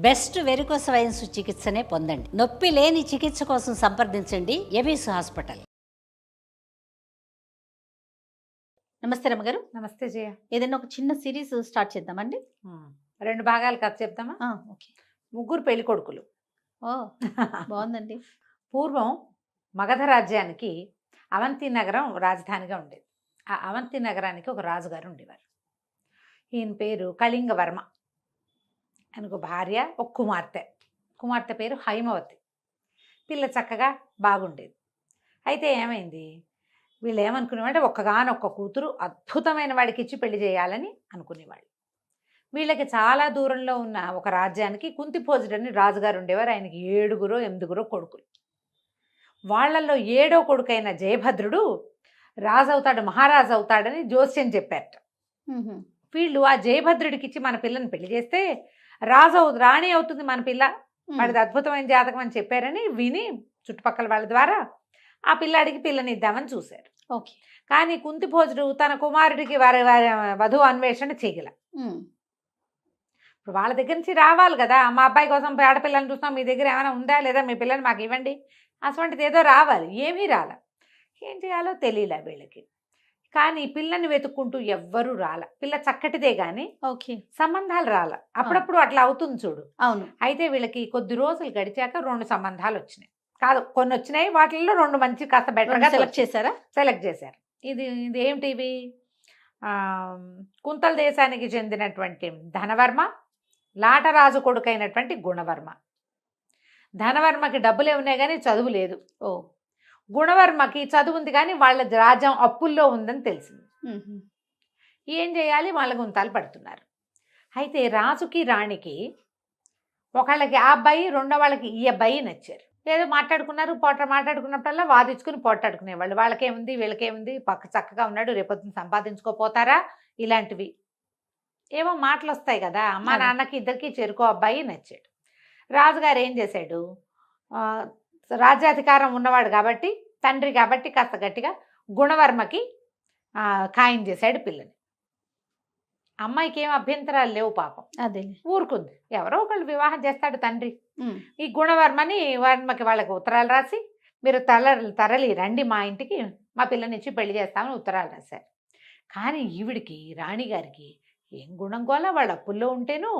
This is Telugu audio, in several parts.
బెస్ట్ వెరికోస్ వెయిన్స్ చికిత్సనే పొందండి. నొప్పి లేని చికిత్స కోసం సంప్రదించండి ఎబిస్ హాస్పిటల్. నమస్తే రమ్మగారు. నమస్తే జయ. ఏదైనా ఒక చిన్న సిరీస్ స్టార్ట్ చేద్దామండి. 2 భాగాలు కథ చెప్తామా? ఓకే. ముగ్గురు పెళ్లి కొడుకులు. ఓ బాగుందండి. పూర్వం మగధ రాజ్యానికి అవంతి నగరం రాజధానిగా ఉండేది. ఆ అవంతి నగరానికి ఒక రాజుగారు ఉండేవారు. ఈయన పేరు కళింగవర్మ. ఆయనకు భార్య, ఒక కుమార్తె పేరు హైమవతి. పిల్ల చక్కగా బాగుండేది. అయితే ఏమైంది, వీళ్ళు ఏమనుకునేవాళ్ళంటే ఒక్కగానొక్క కూతురు అద్భుతమైన వాడికి ఇచ్చి పెళ్లి చేయాలని అనుకునేవాళ్ళు. వీళ్ళకి చాలా దూరంలో ఉన్న ఒక రాజ్యానికి కుంతిభోజుడని రాజుగారు ఉండేవారు. ఆయనకి 7-8 కొడుకులు. వాళ్ళల్లో 7వ కొడుకైన జయభద్రుడు రాజు అవుతాడు, మహారాజు అవుతాడని జోస్యం చెప్పారట. వీళ్ళు ఆ జయభద్రుడికి ఇచ్చి మన పిల్లని పెళ్లి చేస్తే రాణి అవుతుంది మన పిల్ల, వాడిది అద్భుతమైన జాతకం అని చెప్పారని విని చుట్టుపక్కల వాళ్ళ ద్వారా ఆ పిల్లాడికి పిల్లని ఇద్దామని చూశారు. ఓకే. కానీ కుంతిభోజుడు తన కుమారుడికి వధువు అన్వేషణ చేయగల. ఇప్పుడు వాళ్ళ దగ్గర నుంచి రావాలి కదా, మా అబ్బాయి కోసం ఆడపిల్లని చూస్తాం, మీ దగ్గర ఏమైనా ఉందా లేదా, మీ పిల్లని మాకు ఇవ్వండి, అటువంటిది ఏదో రావాలి. ఏమీ రాల. ఏం చేయాలో తెలియలే వీళ్ళకి. కానీ పిల్లని వెతుక్కుంటూ ఎవ్వరూ రాల. పిల్ల చక్కటిదే కానీ ఓకే సంబంధాలు రాల. అప్పుడప్పుడు అట్లా అవుతుంది చూడు. అవును. అయితే వీళ్ళకి కొద్ది రోజులు గడిచాక 2 సంబంధాలు వచ్చినాయి. కాదు, కొన్ని వచ్చినాయి. వాటిల్లో 2 మంచి కాస్త బెటర్గా సెలెక్ట్ చేశారా? సెలెక్ట్ చేశారు. ఇది ఏమిటివి? కుంతల దేశానికి చెందినటువంటి ధనవర్మ, లాటరాజు కొడుకైనటువంటి గుణవర్మ. ధనవర్మకి డబ్బులే ఉన్నాయి కానీ చదువు లేదు. గుణవర్మకి చదువు ఉంది కానీ వాళ్ళ రాజ్యం అప్పుల్లో ఉందని తెలిసింది. ఏం చేయాలి, వాళ్ళ గుంతాలు పడుతున్నారు. అయితే రాజుకి రాణికి ఒకళ్ళకి ఆ అబ్బాయి, రెండో వాళ్ళకి ఈ అబ్బాయి నచ్చారు. ఏదో మాట్లాడుకున్నారు, మాట్లాడుకున్నప్పుడల్లా వాదించుకుని పోట్లాడుకునేవాళ్ళు. వాళ్ళకేముంది వీళ్ళకేముంది, పక్క చక్కగా ఉన్నాడు, రేపొద్దున సంపాదించుకోపోతారా, ఇలాంటివి ఏమో మాటలు వస్తాయి కదా. అమ్మా నాన్నకి ఇద్దరికి చెరుకో అబ్బాయి నచ్చాడు. రాజుగారు ఏం చేశాడు, రాజ్యాధికారం ఉన్నవాడు కాబట్టి, తండ్రి కాబట్టి కాస్త గట్టిగా గుణవర్మకి ఖాయం చేశాడు పిల్లని. అమ్మాయికి ఏం అభ్యంతరాలు లేవు పాపం, అదే ఊరుకుంది. ఎవరో ఒకళ్ళు వివాహం చేస్తాడు తండ్రి. ఈ వర్మకి వాళ్ళకి ఉత్తరాలు రాసి, మీరు తరలి రండి మా ఇంటికి, మా పిల్లనిచ్చి పెళ్లి చేస్తామని ఉత్తరాలు రాశారు. కానీ ఈవిడికి, రాణిగారికి ఏం గుణం కోలా, వాళ్ళ అప్పుల్లో ఉంటేను,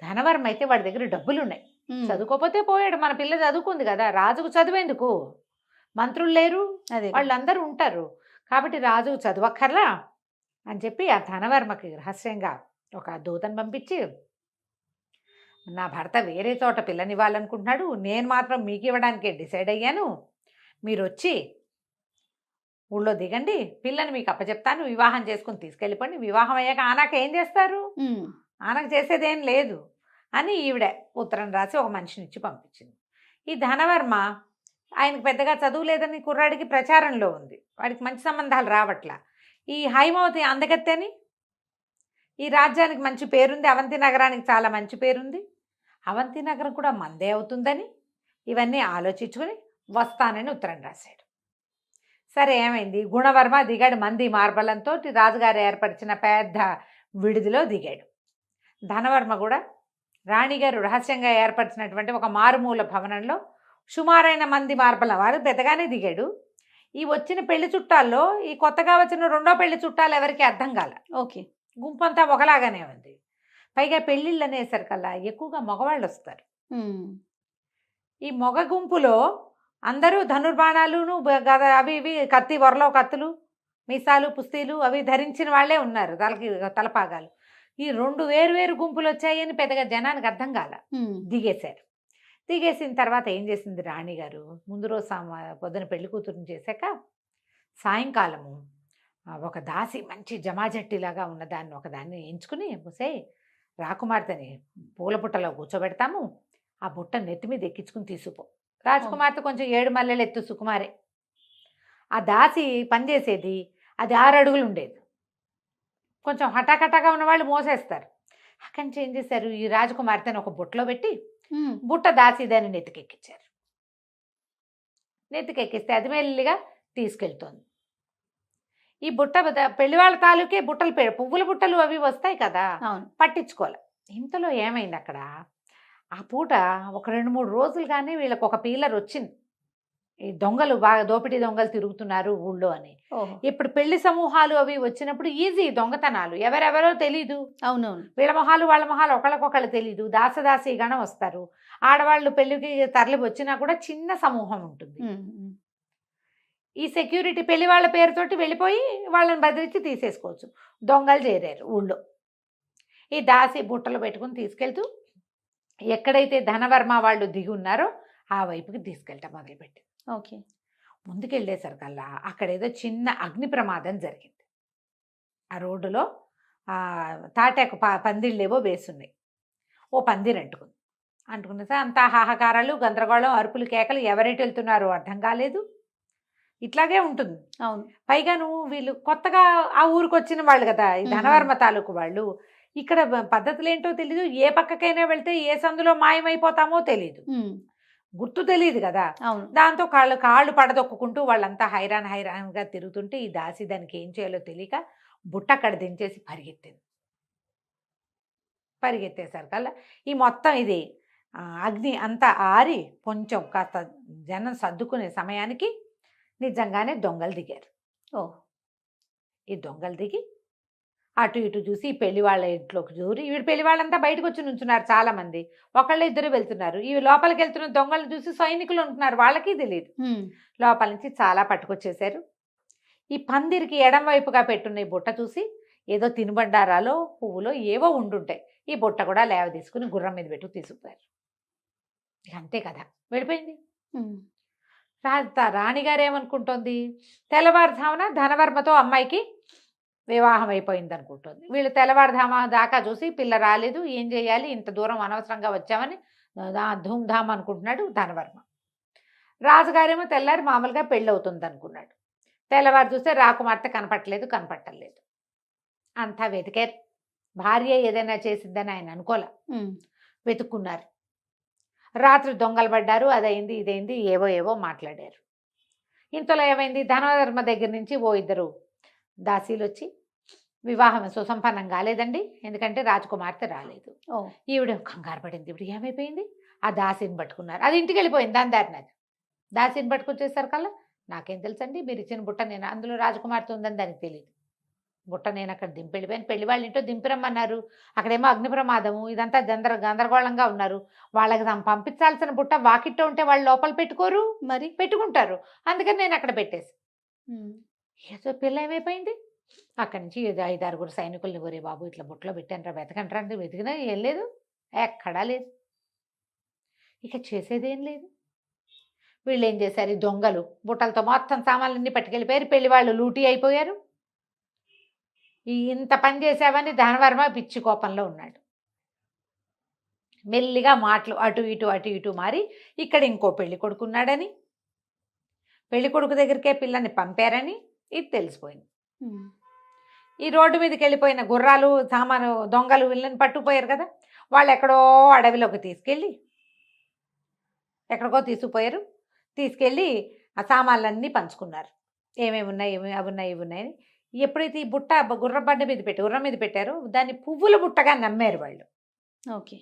ధనవర్మ అయితే వాడి దగ్గర డబ్బులు ఉన్నాయి, చదువుకోపోతే పోయాడు, మన పిల్ల చదువుకుంది కదా, రాజుకు చదువేందుకు, మంత్రులు లేరు, వాళ్ళందరూ ఉంటారు కాబట్టి రాజుకు చదువక్కర్లా అని చెప్పి ఆ ధనవర్మకి రహస్యంగా ఒక దూతను పంపించి, నా భర్త వేరే చోట పిల్లనివ్వాలనుకుంటున్నాడు, నేను మాత్రం మీకు ఇవ్వడానికే డిసైడ్ అయ్యాను, మీరు వచ్చి ఊళ్ళో దిగండి, పిల్లని మీకు అప్పచెప్తాను, వివాహం చేసుకుని తీసుకెళ్ళిపోండి, వివాహం అయ్యాక ఆనాక ఏం చేస్తారు, ఆనకు చేసేదేం లేదు అని ఈవిడ ఉత్తరం రాసి ఒక మనిషిని ఇచ్చి పంపించింది. ఈ ధనవర్మ ఆయనకు పెద్దగా చదువు లేదని కుర్రాడికి ప్రచారంలో ఉంది, వాడికి మంచి సంబంధాలు రావట్లా. ఈ హైమవతి అందగత్తెని, ఈ రాజ్యానికి మంచి పేరుంది, అవంతి నగరానికి చాలా మంచి పేరుంది, అవంతి నగరం కూడా మందే అవుతుందని ఇవన్నీ ఆలోచించుకొని వస్తానని ఉత్తరం రాశాడు. సరే, ఏమైంది, గుణవర్మ దిగాడు మంది మార్బలంతో, రాజుగారు ఏర్పరిచిన పెద్ద విడిదిలో దిగాడు. ధనవర్మ కూడా రాణిగారు రహస్యంగా ఏర్పరిచినటువంటి ఒక మారుమూల భవనంలో సుమారైన మంది మార్బలం వారు పెద్దగానే దిగాడు. ఈ వచ్చిన పెళ్లి చుట్టాల్లో ఈ కొత్తగా వచ్చిన 2వ పెళ్లి చుట్టాలు ఎవరికి అర్థం కాల. ఓకే. గుంపంతా ఒకలాగానే ఉంది. పైగా పెళ్ళిళ్ళు అనేసరికల్లా ఎక్కువగా మగవాళ్ళు వస్తారు. ఈ మగ గుంపులో అందరూ ధనుర్బాణాలును గద అవి ఇవి కత్తి, వరలో కత్తులు, మీసాలు, పుస్తీలు అవి ధరించిన వాళ్ళే ఉన్నారు, తలపాగాలు. ఈ 2 వేరు గుంపులు వచ్చాయని పెద్దగా జనానికి అర్థం కాల. దిగేశారు. దిగేసిన తర్వాత ఏం చేసింది రాణిగారు, ముందు రోజు పొద్దున పెళ్లి కూతురుని చేశాక సాయంకాలము ఒక దాసి మంచి జమాజట్టిలాగా ఉన్నదాన్ని ఒకదాన్ని ఎంచుకుని, పూసే రాకుమార్తెని పూల బుట్టలో కూర్చోబెడతాము, ఆ బుట్ట నెత్తి మీద ఎక్కించుకుని తీసుకుపో. రాజకుమార్తె కొంచెం 7 మల్లెలు ఎత్తు సుకుమారే. ఆ దాసి పనిచేసేది అది 6 అడుగులు ఉండేది. కొంచెం హఠాకటాగా ఉన్నవాళ్ళు మోసేస్తారు. అక్కడి నుంచి ఏం చేశారు, ఈ రాజకుమార్తెని ఒక బుట్టలో పెట్టి బుట్ట దాసి దాన్ని నెత్తికెక్కించారు. నెత్తికెక్కిస్తే అది మెల్లిగా తీసుకెళ్తోంది. ఈ బుట్ట పెళ్లివాళ్ళ తాలూకే బుట్టలు, పువ్వుల బుట్టలు అవి వస్తాయి కదా, పట్టించుకోవాలి. ఇంతలో ఏమైంది, అక్కడ ఆ పూట ఒక 2-3 రోజులుగానే వీళ్ళకి ఒక పీలర్ వచ్చింది. ఈ దొంగలు బాగా దోపిడీ దొంగలు తిరుగుతున్నారు ఊళ్ళో అని. ఓహో! ఇప్పుడు పెళ్లి సమూహాలు అవి వచ్చినప్పుడు ఈజీ దొంగతనాలు. ఎవరెవరో తెలీదు. అవునవును. వీళ్ళ మొహాలు, వాళ్ళ మొహాలు ఒకళ్ళకొకళ్ళు తెలీదు. దాసదాసీ గణం వస్తారు. ఆడవాళ్ళు పెళ్ళికి తరలి వచ్చినా కూడా చిన్న సమూహం ఉంటుంది. హ్మ్. హ్మ్. ఈ సెక్యూరిటీ పెళ్లి వాళ్ళ పేరుతోటి వెళ్ళిపోయి వాళ్ళని బెదిరించి తీసేసుకోవచ్చు. దొంగలు చేరారు ఊళ్ళో. ఈ దాసి బుట్టలో పెట్టుకుని తీసుకెళ్తూ ఎక్కడైతే ధనవర్మ వాళ్ళు దిగి ఉన్నారో ఆ వైపుకి తీసుకెళ్ళటం మొదలుపెట్టింది. ఓకే. ముందుకెళ్ళేసరికల్లా అక్కడేదో చిన్న అగ్ని ప్రమాదం జరిగింది. ఆ రోడ్డులో తాటాకు పందిళ్ళేవో వేసున్నాయి. ఓ పందిరి అంటుకుంది. అంటుకున్న సార్ అంతా హాహాకారాలు, గందరగోళం, అరుపులు, కేకలు. ఎవరెటు వెళ్తున్నారో అర్థం కాలేదు. ఇట్లాగే ఉంటుంది. అవును. పైగాను వీళ్ళు కొత్తగా ఆ ఊరికి వచ్చిన వాళ్ళు కదా, ఈ ధనవర్మ తాలూకు వాళ్ళు. ఇక్కడ పద్ధతులు ఏంటో తెలీదు. ఏ పక్కకైనా వెళ్తే ఏ సందులో మాయమైపోతామో తెలీదు. హ్మ్. గుర్తు తెలియదు కదా. అవును. దాంతో కాళ్ళు పడదొక్కుంటూ వాళ్ళంతా హైరాన్గా తిరుగుతుంటే ఈ దాసి దానికి ఏం చేయాలో తెలియక బుట్ట అక్కడ దించేసి పరిగెత్తేసరికల్లా ఈ మొత్తం ఇది అగ్ని అంతా ఆరి కొంచెం కాస్త జనం సర్దుకునే సమయానికి నిజంగానే దొంగలు దిగారు. ఓహ్! ఈ దొంగలు దిగి అటు ఇటు చూసి ఈ పెళ్లి వాళ్ళ ఇంట్లోకి దూరి, ఈవిడ పెళ్లి వాళ్ళంతా బయటకు వచ్చి నుంచున్నారు చాలామంది. ఒకళ్ళు ఇద్దరు వెళ్తున్నారు. ఈ లోపలికి వెళ్తున్న దొంగలను చూసి సైనికులు ఉంటున్నారు. వాళ్ళకి తెలియదు. హ్మ్. లోపల నుంచి చాలా పట్టుకొచ్చేశారు. ఈ పందిరికి ఎడం వైపుగా పెట్టున్న ఈ బుట్ట చూసి ఏదో తినుబండారాలో పువ్వులో ఏవో ఉండుంటాయి. ఈ బుట్ట కూడా లేవ తీసుకుని గుర్రం మీద పెట్టు తీసుకుపోయారు. ఇక అంతే కదా, వెళ్ళిపోయింది. హ్మ్. రాణిగారు ఏమనుకుంటోంది, తెల్లవారుజామున ధనవర్మతో అమ్మాయికి వివాహం అయిపోయింది అనుకుంటుంది. వీళ్ళు తెల్లవారుధామ దాకా చూసి పిల్ల రాలేదు, ఏం చేయాలి, ఇంత దూరం అనవసరంగా వచ్చామని ధూమ్ధామ్ అనుకుంటున్నాడు ధనవర్మ. రాజుగారేమో తెల్లారి మామూలుగా పెళ్ళి అవుతుంది అనుకున్నాడు. తెల్లవారు చూస్తే రాకుమార్తె కనపట్టలేదు. అంతా వెతికారు. భార్య ఏదైనా చేసిందని ఆయన అనుకోలే. వెతుక్కున్నారు. రాత్రి దొంగలు పడ్డారు. అదైంది ఇదైంది ఏవో మాట్లాడారు. ఇంతలో ఏమైంది, ధనవర్మ దగ్గర నుంచి ఓ ఇద్దరు దాసీలు వచ్చి వివాహం సుసంపన్నం కాలేదండి, ఎందుకంటే రాజకుమార్తె రాలేదు. ఈవిడ కంగారు పడింది. ఇప్పుడు ఏమైపోయింది, ఆ దాసిని పట్టుకున్నారు. అది ఇంటికి వెళ్ళిపోయింది దాని దారిన. దాసిని పట్టుకొచ్చేసరికల్లా నాకేం తెలుసండి, మీరు ఇచ్చిన బుట్ట నేను అందులో రాజకుమార్తె ఉందని దానికి తెలియదు. బుట్ట నేను అక్కడ వెళ్ళిపోయాను. పెళ్లి వాళ్ళ ఇంట్లో దింపిరమ్మన్నారు. అక్కడేమో అగ్ని ప్రమాదము, ఇదంతా గందరగోళంగా ఉన్నారు. వాళ్ళకి పంపించాల్సిన బుట్ట వాకిట్లో ఉంటే వాళ్ళు లోపల పెట్టుకోరు, మరి పెట్టుకుంటారు. అందుకని నేను అక్కడ పెట్టేసి ఏదో పిల్ల ఏమైపోయింది. అక్కడి నుంచి 5-6 సైనికుల్ని, ఒరే బాబు ఇట్లా బుట్టలో పెట్టాను వెతకంటారా అంటే వెతికినా ఏం లేదు, ఎక్కడా లేదు. ఇక చేసేదేం లేదు. వీళ్ళు ఏం చేశారు, ఈ దొంగలు బుట్టలతో మొత్తం సామాన్లన్నీ పట్టుకెళ్ళిపోయారు. పెళ్లి వాళ్ళు లూటీ అయిపోయారు. ఇంత పని చేసావని ధనవర్మ పిచ్చి కోపంలో ఉన్నాడు. మెల్లిగా మాటలు అటు ఇటు మారి ఇక్కడ ఇంకో పెళ్లి కొడుకున్నాడని, పెళ్లి కొడుకు దగ్గరికే పిల్లని పంపారని ఇది తెలిసిపోయింది. ఈ రోడ్డు మీదకి వెళ్ళిపోయిన గుర్రాలు సామాను దొంగలు వీళ్ళని పట్టుకుపోయారు కదా, వాళ్ళు ఎక్కడో అడవిలోకి ఎక్కడికో తీసుకెళ్ళి ఆ సామాన్లన్నీ పంచుకున్నారు. ఏమేమి ఉన్నాయి, అవి ఉన్నాయని. ఎప్పుడైతే ఈ బుట్ట గుర్రం మీద పెట్టారో దాన్ని పువ్వుల బుట్టగా నమ్మారు వాళ్ళు. ఓకే,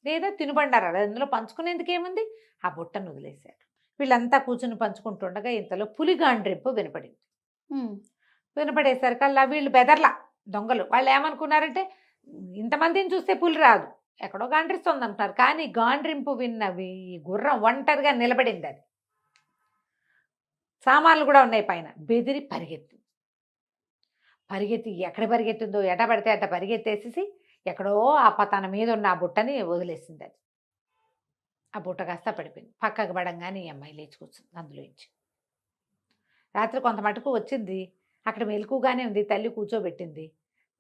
లేదా తినుబండారాలు అందులో పంచుకునేందుకు ఏముంది, ఆ బుట్టను వదిలేశారు. వీళ్ళంతా కూర్చుని పంచుకుంటుండగా ఇంతలో పులి గాండ్రింపు వినపడింది. వినపడేసరికల్లా వీళ్ళు బెదర్లా దొంగలు. వాళ్ళు ఏమనుకున్నారంటే ఇంతమందిని చూస్తే పులి రాదు, ఎక్కడో గాండ్రిస్తుంది అంటున్నారు. కానీ గాండ్రింపు విన్నవి ఈ గుర్రం ఒంటరిగా నిలబడింది. అది సామాన్లు కూడా ఉన్నాయి పైన. బెదిరి పరిగెత్తి ఎక్కడ పరిగెత్తుందో, ఎట పడితే అట్ట పరిగెత్తేసేసి ఎక్కడో తన మీద ఉన్న ఆ బుట్టని వదిలేసింది. అది ఆ బుట్ట కాస్త పడిపోయింది. పక్కకు పడంగానే ఈ అమ్మాయి లేచి కూర్చుంది అందులోంచి. రాత్రి కొంత మటుకు వచ్చింది. అక్కడ మెలకుగానే ఉంది. తల్లి కూర్చోబెట్టింది.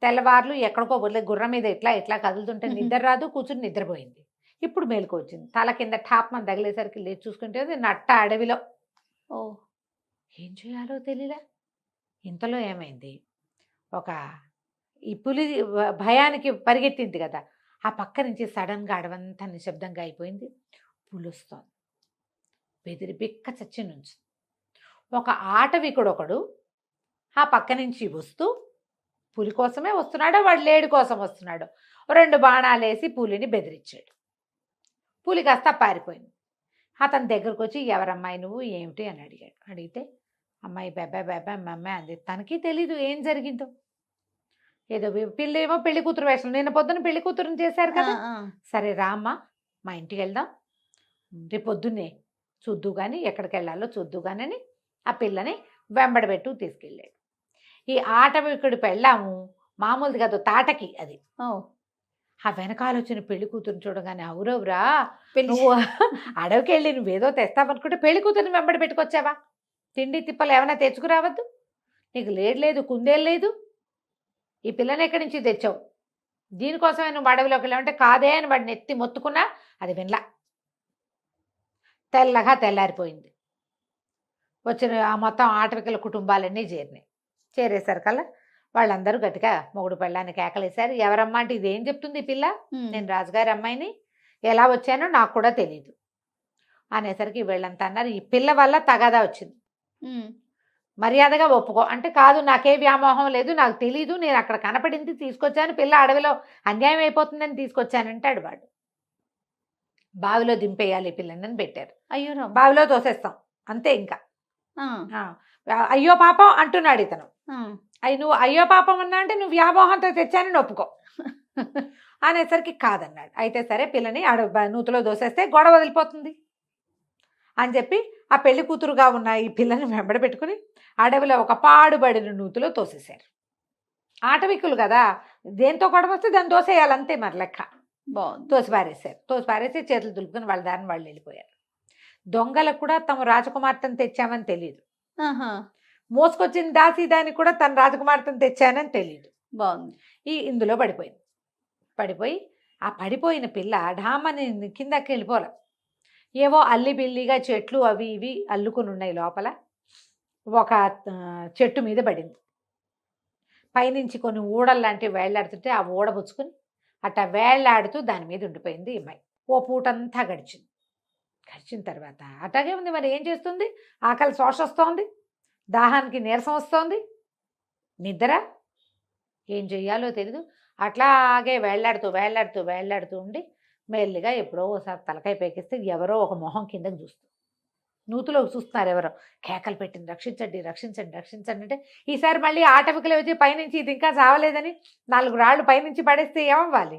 తెల్లవార్లు ఎక్కడికో వదిలే గుర్రం మీద ఇట్లా కదులుతుంటే నిద్ర రాదు, కూర్చుని నిద్రపోయింది. ఇప్పుడు మేలుకు వచ్చింది. తల కింద టాప్మని తగిలేసరికి లేచి చూసుకుంటే నట్ట అడవిలో. ఏం చేయాలో తెలియలే. ఇంతలో ఏమైంది, ఈ పులి భయానికి పరిగెత్తింది కదా, ఆ పక్క నుంచి సడన్గా అడవంతా నిశ్శబ్దంగా అయిపోయింది. పులి వస్తోంది. బెదిరి బిక్క చచ్చి నుంచి ఒక ఆటవికుడొకడు ఆ పక్క నుంచి వస్తూ, పులి కోసమే వస్తున్నాడో వాడు లేడి కోసం వస్తున్నాడో, 2 బాణాలు వేసి పులిని బెదిరించాడు. పులి కాస్త పారిపోయింది. అతని దగ్గరకు వచ్చి ఎవరమ్మాయి నువ్వు ఏమిటి అని అడిగాడు. అడిగితే అమ్మాయి బెబ్బా బెబ్బా అమ్మాయి అంది. తనకి తెలీదు ఏం జరిగిందో. ఏదో పిల్ల ఏమో పెళ్లి కూతురు వేషం, నిన్న పొద్దున పెళ్లి కూతురుని చేశారు కదా. సరే రామ్మా మా ఇంటికి వెళ్దాం, రేపు పొద్దున్నే చూద్దు కానీ ఎక్కడికి వెళ్ళాలో చూద్దు కానీ ఆ పిల్లని వెంబడబెట్టు తీసుకెళ్ళాడు. ఈ ఆటవికుడి పెళ్ళాము మామూలుది కాదు, తాటకి అది. ఆ వెనకాల వచ్చిన పెళ్లి కూతురుని చూడగానే అవురవురా నువ్వు అడవికి వెళ్ళి నువ్వేదో తెస్తావనుకుంటే పెళ్లి కూతురిని వెంబడి పెట్టుకొచ్చావా? తిండి తిప్పలు ఏమైనా తెచ్చుకురావద్దు, నీకు లేదు కుందేలు లేదు, ఈ పిల్లని ఎక్కడి నుంచి తెచ్చావు, దీనికోసమే నువ్వు అడవిలోకి వెళ్ళావంటే కాదే అని వాడిని ఎత్తి మొత్తుకున్నా అది వినలా. తెల్లగా తెల్లారిపోయింది. వచ్చిన ఆ మొత్తం ఆటవికల కుటుంబాలన్నీ చేరేసరికల్లా వాళ్ళందరూ గట్టిగా మొగుడు పెళ్ళాన్ని కేకలేశారు. ఎవరమ్మా అంటే ఇదేం చెప్తుంది ఈ పిల్ల, నేను రాజుగారి అమ్మాయిని, ఎలా వచ్చానో నాకు కూడా తెలీదు అనేసరికి వీళ్ళంతా అన్నారు ఈ పిల్ల వల్ల తగాదా వచ్చింది, మర్యాదగా ఒప్పుకో అంటే. కాదు నాకే వ్యామోహం లేదు, నాకు తెలీదు, నేను అక్కడ కనపడింది తీసుకొచ్చాను, పిల్ల అడవిలో అన్యాయం అయిపోతుందని తీసుకొచ్చానంటాడు వాడు. బావిలో దింపేయాలి ఈ పిల్లని పెట్టారు. అయ్యో బావిలో తోసేస్తాం అంతే. ఇంకా అయ్యో పాపం అంటున్నాడు ఇతను. నువ్వు అయ్యో పాపం అన్నా అంటే నువ్వు వ్యామోహంతో తెచ్చానని ఒప్పుకో అనేసరికి కాదన్నాడు. అయితే సరే పిల్లని నూతిలో దోసేస్తే గొడవ వదిలిపోతుంది అని చెప్పి ఆ పెళ్లి కూతురుగా ఉన్న ఈ పిల్లని వెంబడ పెట్టుకుని అడవిలో ఒక పాడుబడిన నూతిలో తోసేశారు. ఆటవికులు కదా, దేంతో గొడవ వస్తే దాన్ని దోసేయాలి అంతే మరి లెక్క. తోసి పారేసి చేతులు దులుపుకొని వాళ్ళ దారిని వాళ్ళు వెళ్ళిపోయారు. దొంగలకు కూడా తమ రాజకుమార్తెను తెచ్చామని తెలియదు, మోసుకొచ్చిన దానికి కూడా తన రాజకుమార్తెను తెచ్చానని తెలియదు. బాగుంది. ఇందులో పడిపోయి ఆ పడిపోయిన పిల్ల ఢామని కిందకి వెళ్ళిపోలే. ఏవో అల్లిబిల్లిగా చెట్లు అవి ఇవి అల్లుకుని ఉన్నాయి లోపల. ఒక చెట్టు మీద పడింది. పైనుంచి కొన్ని ఊడల్లాంటివి వేళ్లాడుతుంటే ఆ ఊడబుచ్చుకుని అట్లా వేళ్లాడుతూ దాని మీద ఉండిపోయింది ఈ అమ్మాయి. ఓ పూటంతా గడిచిన తర్వాత అట్లాగే ఉంది. మరి ఏం చేస్తుంది? ఆకలి శోష వస్తోంది, దాహానికి నీరసం వస్తోంది, నిద్ర ఏం చెయ్యాలో తెలీదు. అట్లాగే వేళ్లాడుతూ ఉండి మెల్లిగా ఎప్పుడో ఒకసారి తలకాయ పేకిస్తే ఎవరో ఒక మొహం కిందకి చూస్తుంది. నూతులోకి చూస్తున్నారు ఎవరో, కేకలు పెట్టింది రక్షించండి అంటే. ఈసారి మళ్ళీ ఆటవికలు వచ్చి పైనుంచి ఇది ఇంకా చావలేదని 4 రాళ్ళు పైనుంచి పడేస్తే ఏమవ్వాలి?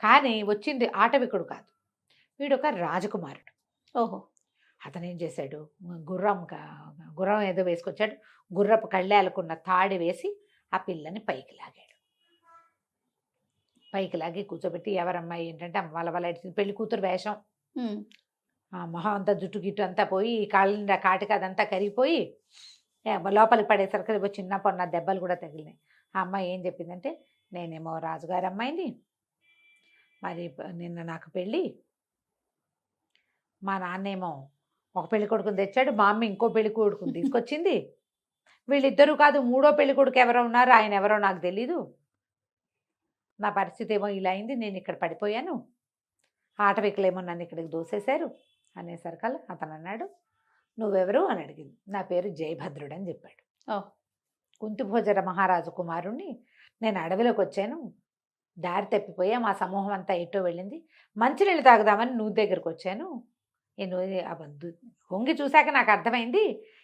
కానీ వచ్చింది ఆటవికుడు కాదు, వీడు ఒక రాజకుమారుడు. ఓహో. అతను ఏం చేశాడు, గుర్రం ఏదో వేసుకొచ్చాడు, గుర్రపు కళ్ళేలకున్న తాడి వేసి ఆ పిల్లని పైకి లాగి కూర్చోబెట్టి ఎవరమ్మాయి ఏంటంటే వాళ్ళ పెళ్లి కూతురు వేషం, ఆ మొహం అంతా జుట్టు గిట్టు అంతా పోయి కాళ్ళ కాటికి అదంతా కరిగిపోయి లోపలికి పడేసరికి చిన్న పొన్న దెబ్బలు కూడా తగిలినాయి. ఆ అమ్మాయి ఏం చెప్పిందంటే నేనేమో రాజుగారి అమ్మాయిని, మరి నిన్న నాకు పెళ్ళి, మా నాన్నేమో ఒక పెళ్లి కొడుకుని తెచ్చాడు, మా అమ్మ ఇంకో పెళ్లి కొడుకుని తీసుకొచ్చింది, వీళ్ళిద్దరూ కాదు 3వ పెళ్లి కొడుకు ఎవరో ఉన్నారు, ఆయన ఎవరో నాకు తెలీదు, నా పరిస్థితి ఏమో ఇలా అయింది, నేను ఇక్కడ పడిపోయాను, ఆటవికులేమో నన్ను ఇక్కడికి దోసేశారు అనేసరికల్లా అతను అన్నాడు నువ్వెవరు అని అడిగింది. నా పేరు జయభద్రుడు అని చెప్పాడు. కుంతిభోజన మహారాజు కుమారుణ్ణి, నేను అడవిలోకి వచ్చాను, దారి తప్పిపోయా, మా సమూహం అంతా ఎటో వెళ్ళింది, మంచినీళ్ళు తాగుదామని నువ్వు దగ్గరకు వచ్చాను, వంగి చూశాక నాకు అర్థమైంది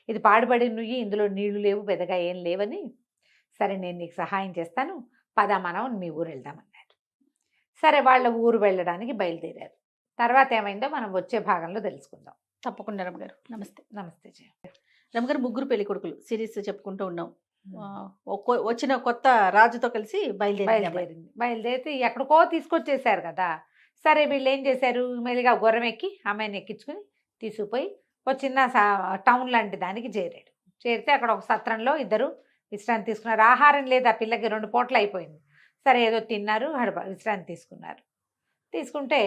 ఇది పాడుపడి నుయ్యి, ఇందులో నీళ్లు లేవు, పెద్దగా ఏం లేవని. సరే నేను నీకు సహాయం చేస్తాను, పద మనం మీ ఊరు వెళ్దామన్నాడు. సరే వాళ్ళ ఊరు వెళ్ళడానికి బయలుదేరారు. తర్వాత ఏమైందో మనం వచ్చే భాగంలో తెలుసుకుందాం. తప్పకుండా రమగారు. నమస్తే రమగారు. 3 పెళ్లి కొడుకులు సిరీస్ చెప్పుకుంటూ ఉన్నాం. వచ్చిన కొత్త రాజుతో కలిసి బయలుదేరి ఎక్కడికో తీసుకొచ్చేసారు కదా. సరే వీళ్ళు ఏం చేశారు, మెల్లిగా గుర్రం ఎక్కి అమ్మాయిని ఎక్కించుకుని తీసుకుపోయి ఒక చిన్న టౌన్ లాంటి దానికి చేరితే అక్కడ ఒక సత్రంలో ఇద్దరు విశ్రాంతి తీసుకున్నారు. ఆహారం లేదు ఆ పిల్లకి, 2 పూటలు అయిపోయింది. సరే ఏదో తిన్నారు, విశ్రాంతి తీసుకుంటే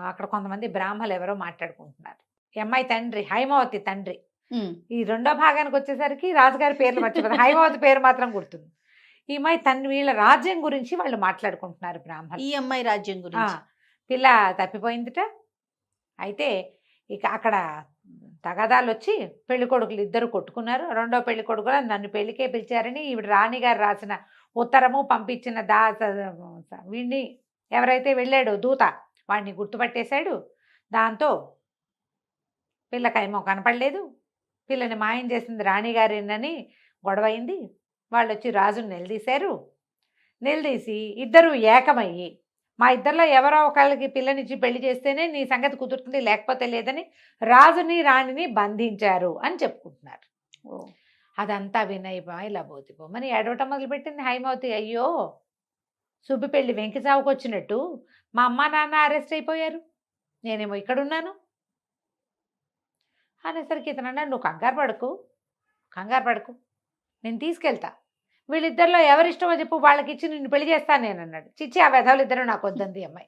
అక్కడ కొంతమంది బ్రాహ్మలు ఎవరో మాట్లాడుకుంటున్నారు. ఈ అమ్మాయి తండ్రి హైమావతి తండ్రి. ఈ 2వ భాగానికి వచ్చేసరికి రాజుగారి పేర్లు మర్చిపోతారు, హైమావతి పేరు మాత్రం గుర్తుంది. ఈ అమ్మాయి వీళ్ళ రాజ్యం గురించి వాళ్ళు మాట్లాడుకుంటున్నారు బ్రాహ్మణులు. ఈ అమ్మాయి రాజ్యం గురించి. పిల్ల తప్పిపోయిందిట. అయితే ఇక అక్కడ తగాదాలు వచ్చి పెళ్లి కొడుకులు ఇద్దరు కొట్టుకున్నారు. 2వ పెళ్లి కొడుకు నన్ను పెళ్లికే పిలిచారని ఈవిడ రాణిగారు రాసిన ఉత్తరము పంపించిన వీడిని ఎవరైతే వెళ్ళాడో దూత వాడిని గుర్తుపట్టేశాడు. దాంతో పిల్లకేమో కనపడలేదు, పిల్లని మాయం చేసింది రాణిగారేనని గొడవైంది. వాళ్ళు వచ్చి రాజుని నిలదీశారు. నిలదీసి ఇద్దరు ఏకమయ్యి మా ఇద్దరిలో ఎవరో ఒకళ్ళకి పిల్లనిచ్చి పెళ్లి చేస్తేనే నీ సంగతి కుదురుతుంది, లేకపోతే లేదని రాజుని రాణిని బంధించారు అని చెప్పుకుంటున్నారు. అదంతా వినయ్య ఇలా బోతిపోమని ఏడవటం మొదలుపెట్టింది హైమవతి. అయ్యో, సుబ్బి పెళ్లి వెంకి చావుకు వచ్చినట్టు మా అమ్మ నాన్న అరెస్ట్ అయిపోయారు, నేనేమో ఇక్కడున్నాను అనేసరికి ఇతను అన్నాడు, నువ్వు కంగారు పడకు, నేను తీసుకెళ్తా, వీళ్ళిద్దరిలో ఎవరిష్టమో చెప్పు, వాళ్ళకి ఇచ్చి నిన్ను పెళ్లి చేస్తాను నేను అన్నాడు. చిచ్చి, ఆ వెధవులు ఇద్దరు నాకు వద్దంది అమ్మాయి.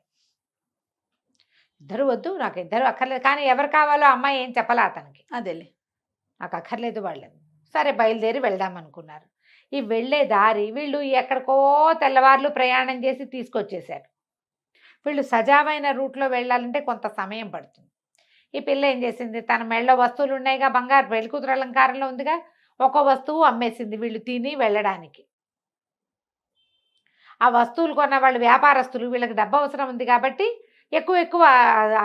ఇద్దరు వద్దు, నాకు ఇద్దరు అక్కర్లేదు, కానీ ఎవరు కావాలో అమ్మాయి ఏం చెప్పలే అతనికి. అదేలే, నాకు అక్కర్లేదు వాళ్ళు. సరే బయలుదేరి వెళ్దాం అనుకున్నారు. ఈ వెళ్ళే దారి వీళ్ళు ఎక్కడికో తెల్లవార్లు ప్రయాణం చేసి తీసుకొచ్చేశారు. వీళ్ళు సజావైన రూట్లో వెళ్ళాలంటే కొంత సమయం పడుతుంది. ఈ పిల్ల ఏం చేసింది, తన మెళ్ళ వస్తువులు ఉన్నాయిగా, బంగారు పెళ్ళికూతురు అలంకారంలో ఉందిగా, ఒక వస్తువు అమ్మేసింది వీళ్ళు తిని వెళ్ళడానికి. ఆ వస్తువులు కొన్న వాళ్ళు వ్యాపారస్తులు, వీళ్ళకి డబ్బు అవసరం ఉంది కాబట్టి ఎక్కువ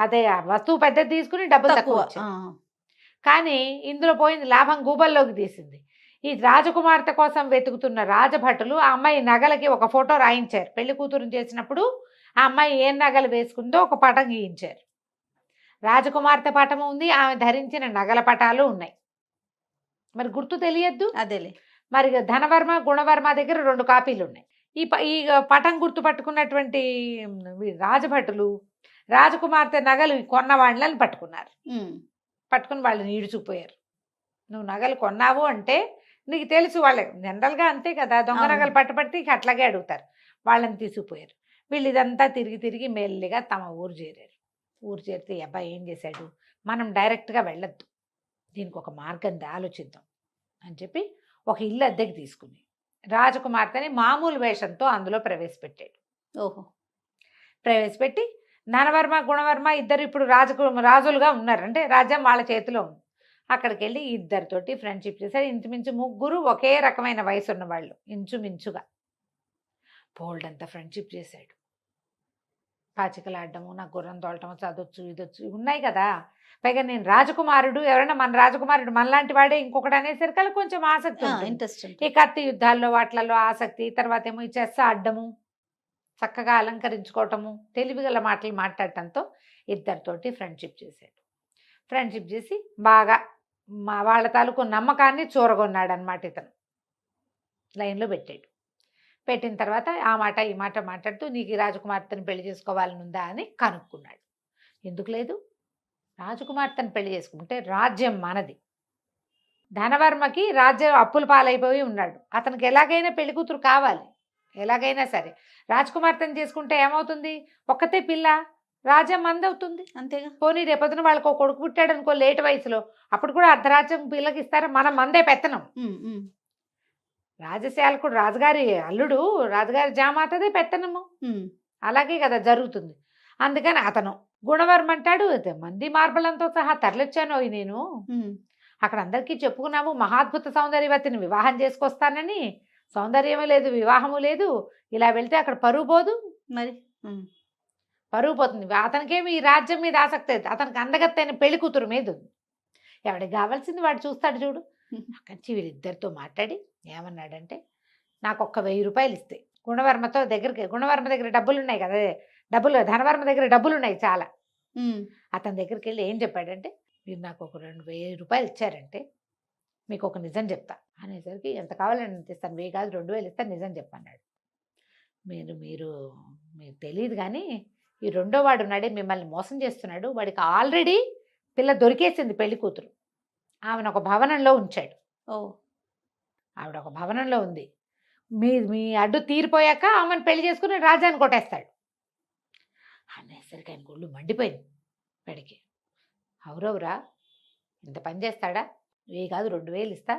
అదే వస్తువు పెద్దది తీసుకుని డబ్బులు తక్కువ వచ్చాయి. కానీ ఇందులో పోయింది లాభం గూబల్లోకి తీసింది. ఈ రాజకుమార్తె కోసం వెతుకుతున్న రాజభటులు ఆ అమ్మాయి నగలకి ఒక ఫోటో రాయించారు. పెళ్లి కూతురుని చేసినప్పుడు ఆ అమ్మాయి ఏం నగలు వేసుకుందో ఒక పటం గీయించారు. రాజకుమార్తె పటం ఉంది, ఆమె ధరించిన నగల పటాలు ఉన్నాయి. మరి గుర్తు తెలియద్దు. అదేలే, మరి ధనవర్మ గుణవర్మ దగ్గర 2 కాపీలు ఉన్నాయి. ఈ పటం గుర్తు పట్టుకున్నటువంటి రాజభటులు రాజకుమార్తె నగలు కొన్న వాళ్ళని పట్టుకున్నారు. పట్టుకుని వాళ్ళని ఈడ్చుకుపోయారు. నువ్వు నగలు కొన్నావు అంటే నీకు తెలుసు, వాళ్ళే జనరల్గా అంతే కదా, దొంగ నగలు పట్టుబడితే ఇక అట్లాగే అడుగుతారు. వాళ్ళని తీసుకుపోయారు. వీళ్ళు ఇదంతా తిరిగి మెల్లిగా తమ ఊరు చేరారు. ఊరు చేరితే అబ్బాయి ఏం చేశాడు, మనం డైరెక్ట్గా వెళ్ళొద్దు, దీనికి ఒక మార్గం ఆలోచిద్దాం అని చెప్పి ఒక ఇల్లు అద్దెకి తీసుకుని రాజకుమార్తెని మామూలు వేషంతో అందులో ప్రవేశపెట్టాడు. ప్రవేశపెట్టి ధనవర్మ గుణవర్మ ఇద్దరు ఇప్పుడు రాజులుగా ఉన్నారు, అంటే రాజ్యం వాళ్ళ చేతిలో ఉంది. అక్కడికి వెళ్ళి ఇద్దరితోటి ఫ్రెండ్షిప్ చేశాడు. ఇంచుమించు 3 ఒకే రకమైన వయసు ఉన్న వాళ్ళు, ఇంచుమించుగా బోల్డ్ ఫ్రెండ్షిప్ చేశాడు. పాచికలాడటము, నాకు గుర్రం తోలటము, చదవచ్చు ఇదొచ్చు ఉన్నాయి కదా. పైగా నేను రాజకుమారుడు, ఎవరైనా మన రాజకుమారుడు మనలాంటి వాడే ఇంకొకటి అనేసరికి కొంచెం ఆసక్తి, ఇంట్రెస్ట్. ఈ కత్తి యుద్ధాల్లో వాటిలలో ఆసక్తి. తర్వాత ఏమో ఈ చెస్ ఆడటము, చక్కగా అలంకరించుకోవటము, తెలివిగల మాటలు మాట్లాడటంతో ఇద్దరితోటి ఫ్రెండ్షిప్ చేశాడు. ఫ్రెండ్షిప్ చేసి బాగా వాళ్ళ తాలూకు నమ్మకాన్ని చూరగొన్నాడు అనమాట. ఇతను లైన్లో పెట్టాడు. పెట్టిన తర్వాత ఆ మాట ఈ మాట మాట్లాడుతూ నీకు ఈ రాజకుమార్తెను పెళ్లి చేసుకోవాలని ఉందా అని కనుక్కున్నాడు. ఎందుకు లేదు, రాజకుమార్తెను పెళ్లి చేసుకుంటే రాజ్యం మనది. ధనవర్మకి రాజ్యం అప్పుల పాలైపోయి ఉన్నాడు, అతనికి ఎలాగైనా పెళ్లి కూతురు కావాలి, ఎలాగైనా సరే. రాజకుమార్తెను చేసుకుంటే ఏమవుతుంది, ఒక్కతే పిల్ల, రాజ్యం మందవుతుంది, అంతేగా. పోనీ రేపొద్దున వాళ్ళకి ఒక కొడుకు పుట్టాడు అనుకో లేట్ వయసులో, అప్పుడు కూడా అర్ధరాజ్యం పిల్లకి ఇస్తారా, మనం మందే పెత్తనం. రాజశాలకుడు రాజుగారి అల్లుడు, రాజుగారి జామాతదే పెత్తనము, అలాగే కదా జరుగుతుంది. అందుకని అతను గుణవర్మ అంటాడు, మంది మార్బలంతో సహా తరలిచ్చాను నేను, అక్కడ అందరికీ చెప్పుకున్నాము మహాద్భుత సౌందర్యవతిని వివాహం చేసుకొస్తానని, సౌందర్యమే లేదు, వివాహము లేదు, ఇలా వెళ్తే అక్కడ పరువు పోదు, మరి పరువు పోతుంది. అతనికేమి ఈ రాజ్యం మీద ఆసక్తి లేదు, అతనికి అందగత్తైన పెళ్లి కూతురు మీద ఉంది. ఎవడికి కావాల్సింది వాడు చూస్తాడు చూడు. అక్కడి వీళ్ళిద్దరితో మాట్లాడి ఏమన్నాడంటే, నాకు 1000 రూపాయలు ఇస్తే గుణవర్మతో దగ్గరికి, గుణవర్మ దగ్గర డబ్బులు ఉన్నాయి కదా, ధనవర్మ దగ్గర డబ్బులు ఉన్నాయి చాలా. అతని దగ్గరికి వెళ్ళి ఏం చెప్పాడంటే, మీరు నాకు ఒక 2000 రూపాయలు ఇచ్చారంటే మీకు ఒక నిజం చెప్తా అనేసరికి, ఎంత కావాలని ఇస్తాను, 1000 కాదు 2000 ఇస్తాను, నిజం చెప్పన్నాడు. మీరు తెలియదు కానీ ఈ రెండో వాడు ఉన్నాడే మిమ్మల్ని మోసం చేస్తున్నాడు, వాడికి ఆల్రెడీ పిల్ల దొరికేసింది పెళ్లి కూతురు, ఆమెను ఒక భవనంలో ఉంచాడు. ఆవిడ ఒక భవనంలో ఉంది, మీ అడ్డు తీరిపోయాక ఆమెను పెళ్లి చేసుకుని రాజాన్ని కొట్టేస్తాడు అనేసరికి ఆయన గుళ్ళు మండిపోయింది. పెడికి అవురవురా, ఇంత పని చేస్తాడా, 1000 కాదు 2000 ఇస్తా,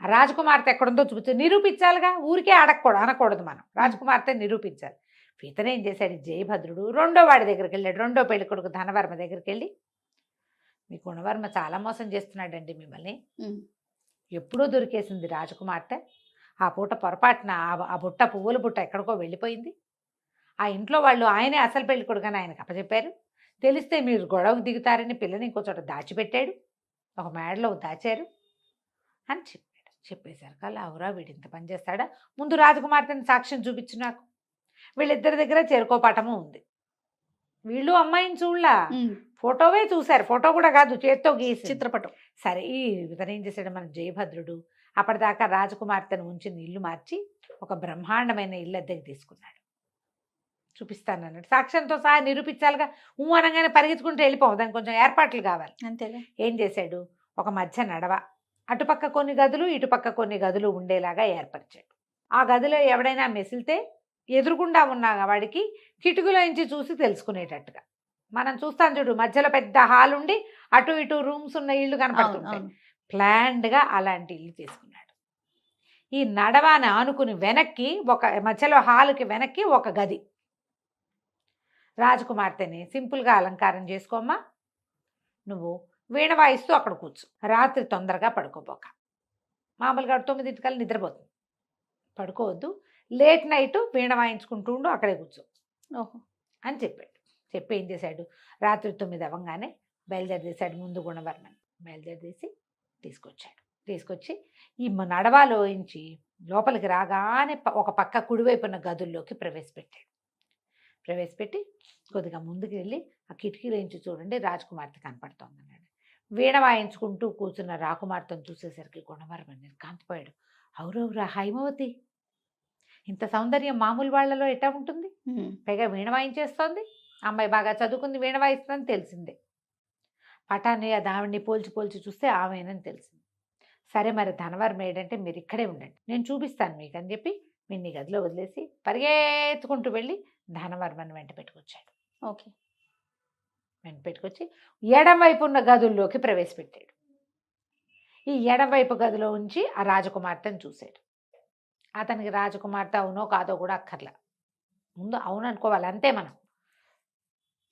ఆ రాజకుమార్తె ఎక్కడుందో చూపించి నిరూపించాలిగా, ఊరికే అనకూడదు మనం, రాజకుమార్తె నిరూపించాలి. ఇతను ఏం చేశాడు, జయభద్రుడు రెండో వాడి దగ్గరికి వెళ్ళాడు, రెండో పెళ్లి కొడుకు ధనవర్మ దగ్గరికి వెళ్ళి, మీ గుణవర్మ చాలా మోసం చేస్తున్నాడండి మిమ్మల్ని, ఎప్పుడూ దొరికేసింది రాజకుమార్తె, ఆ పూట పొరపాటున ఆ బుట్ట పువ్వుల బుట్ట ఎక్కడికో వెళ్ళిపోయింది, ఆ ఇంట్లో వాళ్ళు ఆయనే అసలు పెళ్లి కొడుకని ఆయనకు అప్పచెప్పారు, తెలిస్తే మీరు గొడవకు దిగుతారని పిల్లని ఇంకో చోట దాచిపెట్టాడు, ఒక మేడలో దాచారు అని చెప్పాడు. చెప్పేశారు కల్లా అవురా వీడు ఇంత పని చేస్తాడా, ముందు రాజకుమార్తెని సాక్ష్యం చూపించు నాకు. వీళ్ళిద్దరి దగ్గర చేరుకోపాఠము ఉంది. వీళ్ళు అమ్మాయిని చూడలా, ఫోటోవే చూశారు, ఫోటో కూడా కాదు చేత్తో గీసి చిత్రపటం. సరే ఈ ఇతను ఏం చేశాడు మన జయభద్రుడు, అప్పటిదాకా రాజకుమార్తెను ఉంచిన ఇల్లు మార్చి ఒక బ్రహ్మాండమైన ఇల్లు అద్దెకి తీసుకున్నాడు. చూపిస్తానన్నాడు, సాక్ష్యంతో సహా నిరూపించాలిగా. అనగానే పరిగెత్తుకుంటూ వెళ్ళిపోవు, దానికి కొంచెం ఏర్పాట్లు కావాలి. అంతేగా. ఏం చేశాడు, ఒక మధ్య నడవ, అటుపక్క కొన్ని గదులు ఇటుపక్క కొన్ని గదులు ఉండేలాగా ఏర్పరిచాడు. ఆ గదిలో ఎవడైనా మెసిలితే ఎదురుగుండా ఉన్న వాడికి కిటికీలోంచి చూసి తెలుసుకునేటట్టుగా. మనం చూస్తాం చూడు, మధ్యలో పెద్ద హాల్ ఉండి అటు ఇటు రూమ్స్ ఉన్న ఇల్లు కనపడుతుంటాయి. ప్లాన్డ్గా అలాంటి ఇల్లు తీసుకున్నాడు. ఈ నడవాని ఆనుకుని వెనక్కి ఒక మధ్యలో హాల్కి వెనక్కి ఒక గది. రాజకుమార్తెని సింపుల్గా అలంకారం చేసుకోమ్మా, నువ్వు వీణ వాయిస్తూ అక్కడ కూర్చో, రాత్రి తొందరగా పడుకోబోక, మామూలుగా 9 నిద్రపోతుంది, పడుకోవద్దు, లేట్ నైట్ వీణ వాయించుకుంటూ ఉండు, అక్కడే కూర్చో ఓహో అని చెప్పాడు. చెప్పి ఏం చేశాడు, రాత్రి 9 అవ్వగానే బయలుదేరేసాడు. ముందు గుణవర్మని బయలుదేరేసి తీసుకొచ్చి ఈ నడవాలోంచి లోపలికి రాగానే ఒక పక్క కుడివైపున్న గదుల్లోకి ప్రవేశపెట్టి కొద్దిగా ముందుకు వెళ్ళి ఆ కిటికీలోంచి చూడండి రాజకుమార్తె కనపడుతోంది అన్నాడు. వీణ వాయించుకుంటూ కూర్చున్న రాకుమార్తెను చూసేసరికి గుణవర్మని కాంతిపోయాడు. అవురవురా హైమవతి, ఇంత సౌందర్యం మామూలు వాళ్ళలో ఎట్టా ఉంటుంది, పైగా వీణ వాయించేస్తోంది, అమ్మాయి బాగా చదువుకుంది, వీణ వాయిస్తుందని తెలిసిందే. పటాన్ని దావిడిని పోల్చి చూస్తే ఆమెనని తెలిసింది. సరే మరి ధనవర్మ ఏంటంటే మీరు ఇక్కడే ఉండండి, నేను చూపిస్తాను మీకు అని చెప్పి వీడిని గదిలో వదిలేసి పరిగెత్తుకుంటూ వెళ్ళి ధనవర్మని వెంట పెట్టుకొచ్చాడు. ఓకే, వెంట పెట్టుకొచ్చి ఎడం వైపు ఉన్న గదుల్లోకి ప్రవేశపెట్టాడు. ఈ ఎడం వైపు గదిలో ఉంచి ఆ రాజకుమార్తెను చూశాడు. అతనికి రాజకుమార్తె అవునో కాదో కూడా అక్కర్లా, ముందు అవును అనుకోవాలి అంతే. మనం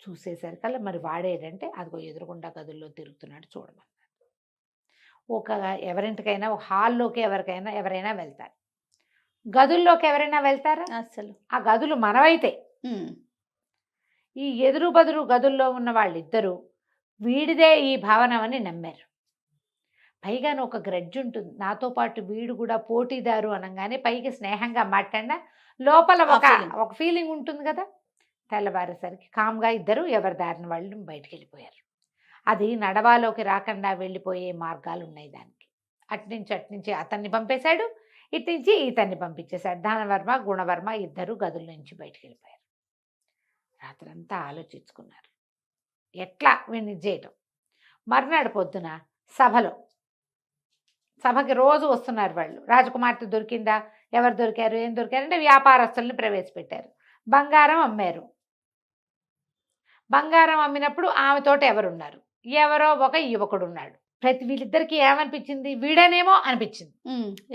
చూసేసరికల్లా మరి వాడేటంటే అదిగో ఎదురుగుండా గదుల్లో తిరుగుతున్నాడు చూడమన్నాడు. ఎవరింటికైనా ఒక హాల్లోకి ఎవరైనా వెళ్తారు, గదుల్లోకి ఎవరైనా వెళ్తారా? అసలు ఆ గదులు మనవైతే. ఈ ఎదురు బదురు గదుల్లో ఉన్న వాళ్ళిద్దరూ వీడిదే ఈ భావనమని నమ్మారు. పైగాను ఒక గ్రడ్జ్ ఉంటుంది, నాతో పాటు వీడు కూడా పోటీదారు అనగానే పైకి స్నేహంగా మాట్లాడినా లోపల ఒక ఫీలింగ్ ఉంటుంది కదా. తెల్లవారేసరికి కామ్గా ఇద్దరు ఎవరి దారిన వాళ్ళు బయటికి వెళ్ళిపోయారు. అది నడవాలోకి రాకుండా వెళ్ళిపోయే మార్గాలు ఉన్నాయి దానికి. అట్నుంచి అతన్ని పంపేశాడు, ఇట్నుంచి ఇతన్ని పంపించేశాడు. ధనవర్మ గుణవర్మ ఇద్దరు గదుల నుంచి బయటికి వెళ్ళిపోయారు. రాత్రంతా ఆలోచించుకున్నారు ఎట్లా వీడిని చేయటం. మర్నాడు పొద్దున సభకి రోజు వస్తున్నారు వాళ్ళు. రాజకుమార్తె దొరికిందా, ఎవరు దొరికారు, ఏం దొరికారంటే వ్యాపారస్తుల్ని ప్రవేశపెట్టారు. బంగారం అమ్మారు. బంగారం అమ్మినప్పుడు ఆమెతోటి ఎవరున్నారు, ఎవరో ఒక యువకుడు ఉన్నాడు. వీళ్ళిద్దరికి ఏమనిపించింది, వీడనేమో అనిపించింది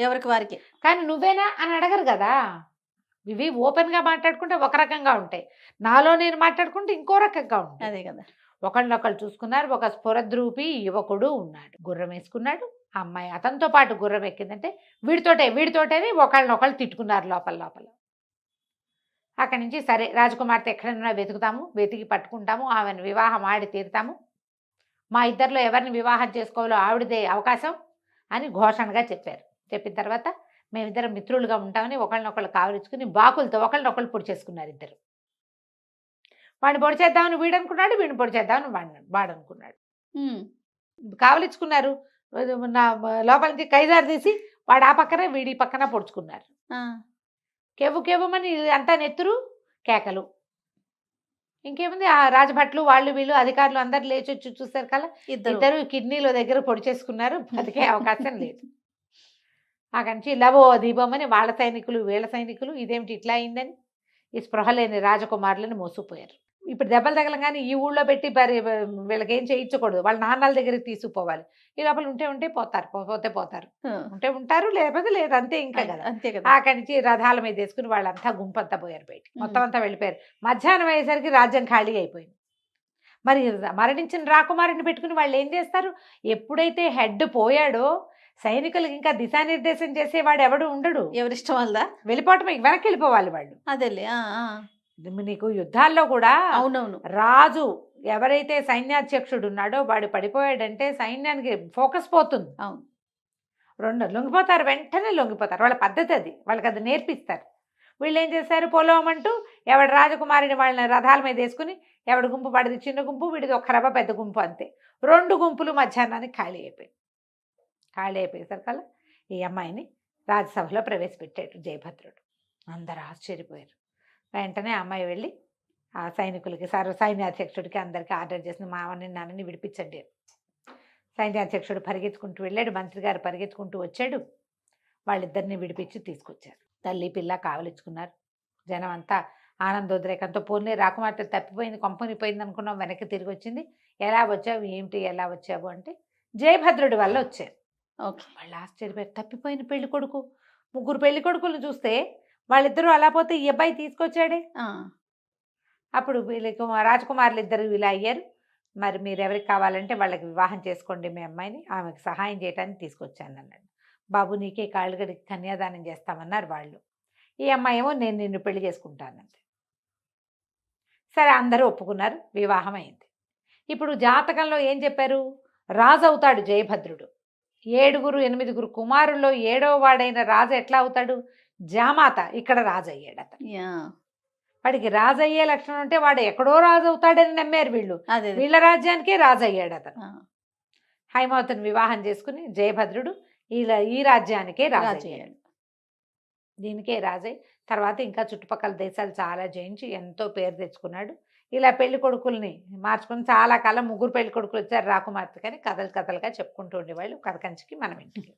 ఎవరికి వారికి. కానీ నువ్వేనా అని అడగరు కదా. ఇవి ఓపెన్గా మాట్లాడుకుంటే ఒక రకంగా ఉంటాయి, నాలో నేను మాట్లాడుకుంటే ఇంకో రకంగా ఉంటాయి. అదే కదా. ఒకళ్ళొకళ్ళు చూసుకున్నారు. ఒక స్ఫురద్రూపి యువకుడు ఉన్నాడు, గుర్రం వేసుకున్నాడు. ఆ అమ్మాయి అతనితో పాటు గుర్రం ఎక్కిందంటే వీడితోటేని ఒకళ్ళనొకళ్ళు తిట్టుకున్నారు లోపల. అక్కడి నుంచి సరే రాజకుమార్తె ఎక్కడైనా వెతికి పట్టుకుంటాము, ఆమెను వివాహం ఆడి తీరుతాము, మా ఇద్దరిలో ఎవరిని వివాహం చేసుకోవాలో ఆవిడదే అవకాశం అని ఘోషణగా చెప్పారు. చెప్పిన తర్వాత మేమిద్దరం మిత్రులుగా ఉంటామని ఒకళ్ళనొకళ్ళు కావలించుకుని బాకులతో ఒకళ్ళనొకళ్ళు పొడి చేసుకున్నారు ఇద్దరు. వాడిని పొడి చేద్దామని వీడు అనుకున్నాడు, వీడిని పొడి చేద్దామని వాడు అనుకున్నాడు. కావలించుకున్నారు. లోపల నుంచి కైదారు తీసి వాడు ఆ పక్కన వీడి పక్కన పొడుచుకున్నారు. కేవమని అంతా నెత్తురు కేకలు. ఇంకేముంది, ఆ రాజభట్లు వాళ్ళు వీళ్ళు అధికారులు అందరు లేచి వచ్చి చూస్తారు కదా, ఇద్దరు కిడ్నీలో దగ్గర పొడి చేసుకున్నారు, బతికే అవకాశం లేదు. అక్కడి నుంచి లవో దీపమని వాళ్ళ సైనికులు వీళ్ళ సైనికులు ఇదేమిటి ఇట్లా అయిందని ఈ స్పృహ లేని రాజకుమారులను మోసుకుపోయారు. ఇప్పుడు దెబ్బలు తగలంగానే ఈ ఊళ్ళో పెట్టి వీళ్ళకి ఏం చేయించకూడదు, వాళ్ళ నాన్నల దగ్గరికి తీసుకుపోవాలి. ఈ లోపల ఉంటే పోతారు, ఉంటే ఉంటారు, లేకపోతే లేదు, అంతే ఇంకా కదా. అక్కడి నుంచి రథాల మీద వేసుకుని వాళ్ళంతా గుంపంతా పోయారు బయటికి, మొత్తం అంతా వెళ్ళిపోయారు. మధ్యాహ్నం అయ్యేసరికి రాజ్యం ఖాళీ అయిపోయింది. మరి మరణించిన రాకుమారుని పెట్టుకుని వాళ్ళు ఏం చేస్తారు, ఎప్పుడైతే హెడ్ పోయాడో సైనికులకు ఇంకా దిశానిర్దేశం చేసేవాడు ఎవడు ఉండడు, ఎవరిష్టం వల్ల వెళ్ళిపోవటం, వెనక్కి వెళ్ళిపోవాలి వాళ్ళు. అదేలే. నీకు యుద్ధాల్లో కూడా అవునవును రాజు ఎవరైతే సైన్యాధ్యక్షుడు ఉన్నాడో వాడు పడిపోయాడంటే సైన్యానికి ఫోకస్ పోతుంది. అవును. లొంగిపోతారు, వెంటనే లొంగిపోతారు. వాళ్ళ పద్ధతి అది, వాళ్ళకి అది నేర్పిస్తారు. వీళ్ళు ఏం చేశారు, పొలోమంటూ ఎవడి రాజకుమారిని వాళ్ళని రథాల మీద వేసుకుని ఎవడి గుంపు వాడిది చిన్న గుంపు, వీడిది ఒక రవ్వ పెద్ద గుంపు, అంతే. 2 గుంపులు మధ్యాహ్నానికి ఖాళీ అయిపోయేసరికల్లా ఈ అమ్మాయిని రాజ్యసభలో ప్రవేశపెట్టాడు జయభద్రుడు. అందరూ ఆశ్చర్యపోయారు. వెంటనే అమ్మాయి వెళ్ళి ఆ సైనికులకి సైన్యాధ్యక్షుడికి అందరికీ ఆర్డర్ చేసిన మామని నాన్నని విడిపించండి. సైన్యాధ్యక్షుడు పరిగెత్తుకుంటూ వెళ్ళాడు, మంత్రి గారు పరిగెత్తుకుంటూ వచ్చాడు. వాళ్ళిద్దరిని విడిపించి తీసుకొచ్చారు. తల్లి పిల్ల కావలించుకున్నారు. జనం అంతా ఆనందోద్రేకంతో, పోన్లే రాకుమార్తె తప్పిపోయింది, కొంపనిపోయింది అనుకున్నాం, వెనక్కి తిరిగి వచ్చింది. ఎలా వచ్చావు, ఏమిటి, ఎలా వచ్చావు అంటే జయభద్రుడి వల్ల వచ్చారు. ఓకే. వాళ్ళు ఆశ్చర్యపోయారు. తప్పిపోయిన పెళ్లి కొడుకు, 3 పెళ్లి కొడుకులను చూస్తే వాళ్ళిద్దరూ అలా పోతే ఈ అబ్బాయి తీసుకొచ్చాడే. అప్పుడు వీళ్ళకి రాజకుమారులు ఇద్దరు ఇలా అయ్యారు. మరి మీరు ఎవరికి కావాలంటే వాళ్ళకి వివాహం చేసుకోండి మీ అమ్మాయిని, ఆమెకు సహాయం చేయడానికి తీసుకొచ్చాను అన్నాడు. బాబు నీకే కాళ్ళగడికి కన్యాదానం చేస్తామన్నారు వాళ్ళు. ఈ అమ్మాయి ఏమో నేను నిన్ను పెళ్లి చేసుకుంటానంటే. సరే అందరూ ఒప్పుకున్నారు, వివాహం అయింది. ఇప్పుడు జాతకంలో ఏం చెప్పారు, రాజు అవుతాడు జయభద్రుడు. 8 కుమారుల్లో 7వ వాడైన రాజు ఎట్లా అవుతాడు, జామాత. ఇక్కడ రాజు అయ్యాడు అతను. వాడికి రాజు అయ్యే లక్షణం ఉంటే వాడు ఎక్కడో రాజు అవుతాడని నమ్మారు వీళ్ళు. వీళ్ళ రాజ్యానికే రాజు అయ్యాడు అతను. హైమావతిని వివాహం చేసుకుని జయభద్రుడు ఈ రాజ్యానికే రాజు అయ్యాడు. దీనికే రాజై తర్వాత ఇంకా చుట్టుపక్కల దేశాలు చాలా జయించి ఎంతో పేరు తెచ్చుకున్నాడు. ఇలా పెళ్లి కొడుకుల్ని మార్చుకుని చాలా కాలం 3 పెళ్లి కొడుకులు వచ్చారు రాకుమార్తె, కానీ కథలుగా చెప్పుకుంటూ ఉండేవాళ్ళు కథ కంచికి మనం ఇంటికి.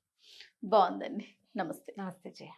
బాగుందండి. నమస్తే. నమస్తే జయ.